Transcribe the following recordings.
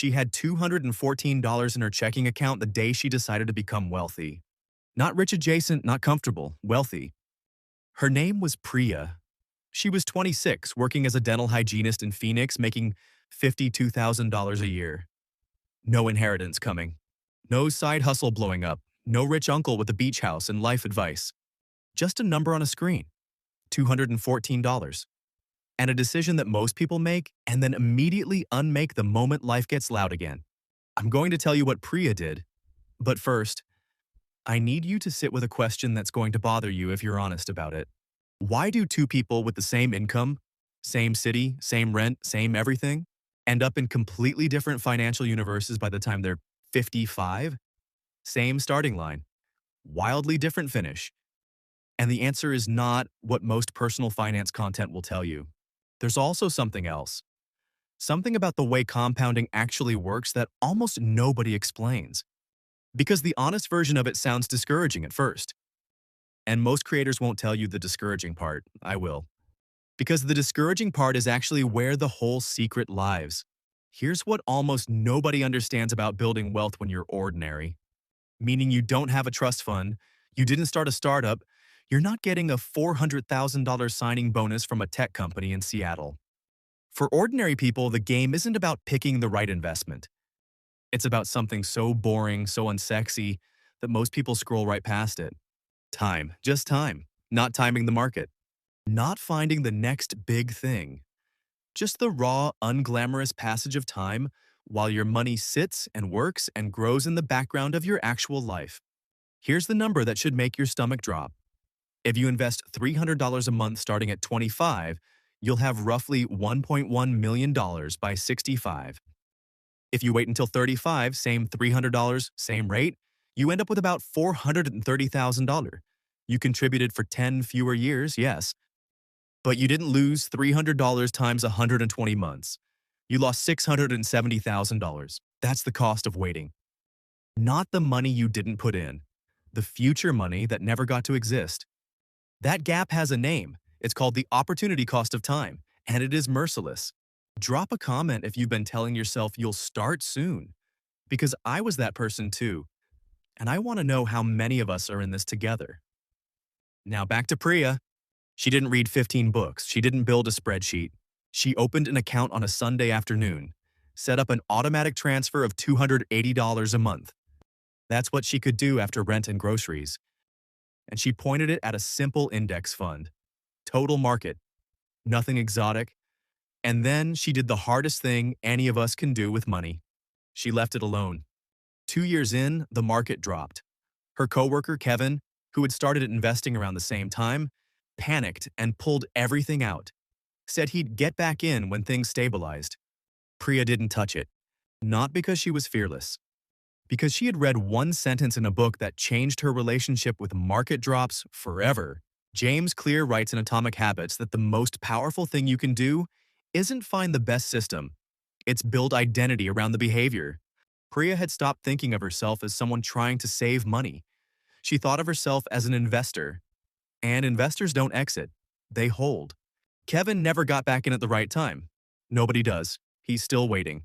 She had $214 in her checking account the day she decided to become wealthy. Not rich adjacent, not comfortable, wealthy. Her name was Priya. She was 26, working as a dental hygienist in Phoenix, making $52,000 a year. No inheritance coming. No side hustle blowing up. No rich uncle with a beach house and life advice. Just a number on a screen. $214. And a decision that most people make and then immediately unmake the moment life gets loud again. I'm going to tell you what Priya did. But first, I need you to sit with a question that's going to bother you if you're honest about it. Why do two people with the same income, same city, same rent, same everything, end up in completely different financial universes by the time they're 55? Same starting line, wildly different finish. And the answer is not what most personal finance content will tell you. There's also something else. Something about the way compounding actually works that almost nobody explains. Because the honest version of it sounds discouraging at first. And most creators won't tell you the discouraging part. I will. Because the discouraging part is actually where the whole secret lies. Here's what almost nobody understands about building wealth when you're ordinary. Meaning you don't have a trust fund, you didn't start a startup, you're not getting a $400,000 signing bonus from a tech company in Seattle. For ordinary people, the game isn't about picking the right investment. It's about something so boring, so unsexy, that most people scroll right past it. Time, just time, not timing the market. Not finding the next big thing. Just the raw, unglamorous passage of time while your money sits and works and grows in the background of your actual life. Here's the number that should make your stomach drop. If you invest $300 a month starting at 25, you'll have roughly $1.1 million by 65. If you wait until 35, same $300, same rate, you end up with about $430,000. You contributed for 10 fewer years, yes, but you didn't lose $300 times 120 months. You lost $670,000. That's the cost of waiting. Not the money you didn't put in, the future money that never got to exist. That gap has a name. It's called the opportunity cost of time, and it is merciless. Drop a comment if you've been telling yourself you'll start soon, because I was that person too, and I want to know how many of us are in this together. Now back to Priya. She didn't read 15 books. She didn't build a spreadsheet. She opened an account on a Sunday afternoon, set up an automatic transfer of $280 a month. That's what she could do after rent and groceries. And she pointed it at a simple index fund. Total market. Nothing exotic. And then she did the hardest thing any of us can do with money. She left it alone. 2 years in, the market dropped. Her coworker, Kevin, who had started investing around the same time, panicked and pulled everything out. Said he'd get back in when things stabilized. Priya didn't touch it. Not because she was fearless. Because she had read one sentence in a book that changed her relationship with market drops forever. James Clear writes in Atomic Habits that the most powerful thing you can do isn't find the best system. It's build identity around the behavior. Priya had stopped thinking of herself as someone trying to save money. She thought of herself as an investor. And investors don't exit. They hold. Kevin never got back in at the right time. Nobody does. He's still waiting.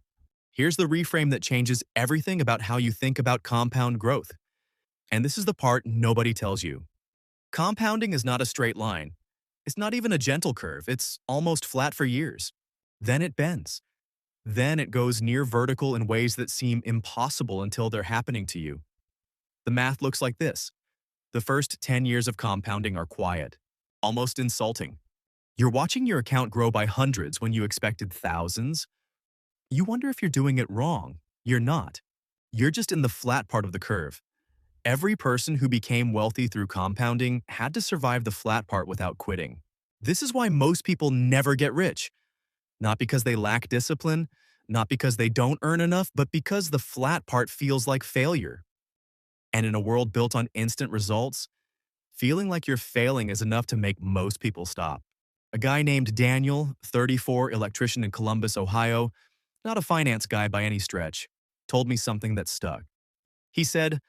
Here's the reframe that changes everything about how you think about compound growth. And this is the part nobody tells you. Compounding is not a straight line. It's not even a gentle curve. It's almost flat for years. Then it bends. Then it goes near vertical in ways that seem impossible until they're happening to you. The math looks like this. The first 10 years of compounding are quiet, almost insulting. You're watching your account grow by hundreds when you expected thousands. You wonder if you're doing it wrong. You're not. You're just in the flat part of the curve. Every person who became wealthy through compounding had to survive the flat part without quitting. This is why most people never get rich. Not because they lack discipline, not because they don't earn enough, but because the flat part feels like failure. And in a world built on instant results, feeling like you're failing is enough to make most people stop. A guy named Daniel, 34, electrician in Columbus, Ohio, not a finance guy by any stretch, told me something that stuck. He said,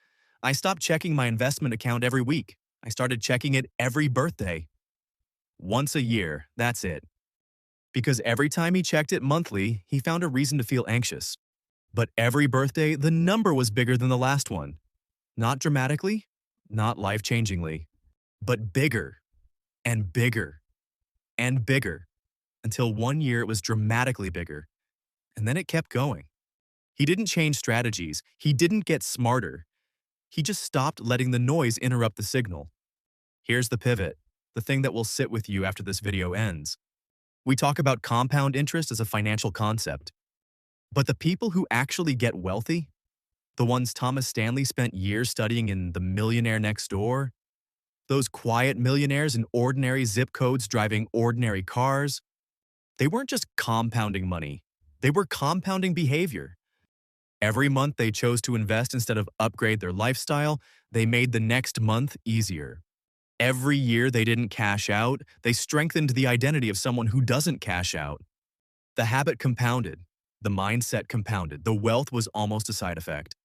"I stopped checking my investment account every week. I started checking it every birthday. Once a year, that's it." Because every time he checked it monthly, he found a reason to feel anxious. But every birthday, the number was bigger than the last one. Not dramatically, not life-changingly, but bigger and bigger and bigger until one year it was dramatically bigger. And then it kept going. He didn't change strategies. He didn't get smarter. He just stopped letting the noise interrupt the signal. Here's the pivot, the thing that will sit with you after this video ends. We talk about compound interest as a financial concept. But the people who actually get wealthy, the ones Thomas Stanley spent years studying in The Millionaire Next Door, those quiet millionaires in ordinary zip codes driving ordinary cars, they weren't just compounding money. They were compounding behavior. Every month they chose to invest instead of upgrade their lifestyle, they made the next month easier. Every year they didn't cash out, they strengthened the identity of someone who doesn't cash out. The habit compounded. The mindset compounded. The wealth was almost a side effect.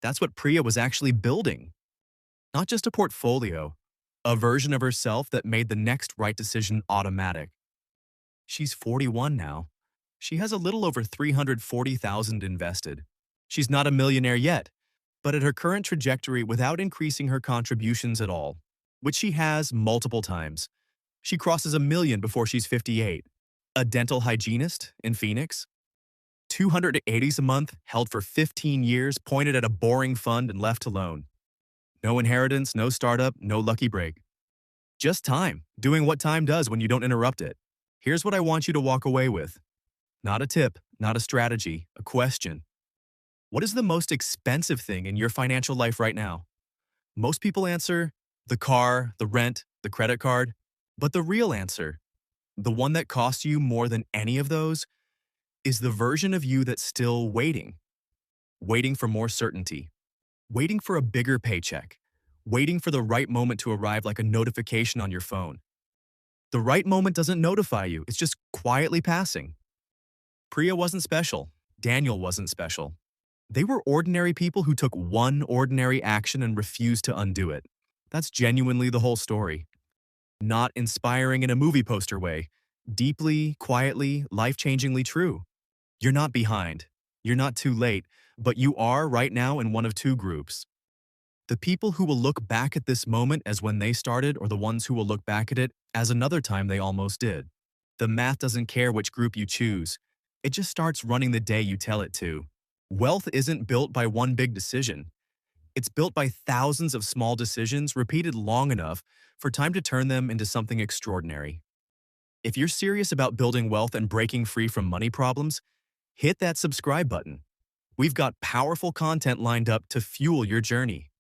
That's what Priya was actually building. Not just a portfolio, a version of herself that made the next right decision automatic. She's 41 now. She has a little over $340,000 invested. She's not a millionaire yet, but at her current trajectory without increasing her contributions at all, which she has multiple times. She crosses $1 million before she's 58. A dental hygienist in Phoenix. 280s a month, held for 15 years, pointed at a boring fund and left alone. No inheritance, no startup, no lucky break. Just time, doing what time does when you don't interrupt it. Here's what I want you to walk away with. Not a tip, not a strategy, a question. What is the most expensive thing in your financial life right now? Most people answer, the car, the rent, the credit card. But the real answer, the one that costs you more than any of those, is the version of you that's still waiting. Waiting for more certainty. Waiting for a bigger paycheck. Waiting for the right moment to arrive like a notification on your phone. The right moment doesn't notify you, it's just quietly passing. Priya wasn't special. Daniel wasn't special. They were ordinary people who took one ordinary action and refused to undo it. That's genuinely the whole story. Not inspiring in a movie poster way. Deeply, quietly, life-changingly true. You're not behind. You're not too late, but you are right now in one of two groups. The people who will look back at this moment as when they started, or the ones who will look back at it as another time they almost did. The math doesn't care which group you choose. It just starts running the day you tell it to. Wealth isn't built by one big decision. It's built by thousands of small decisions repeated long enough for time to turn them into something extraordinary. If you're serious about building wealth and breaking free from money problems, hit that subscribe button. We've got powerful content lined up to fuel your journey.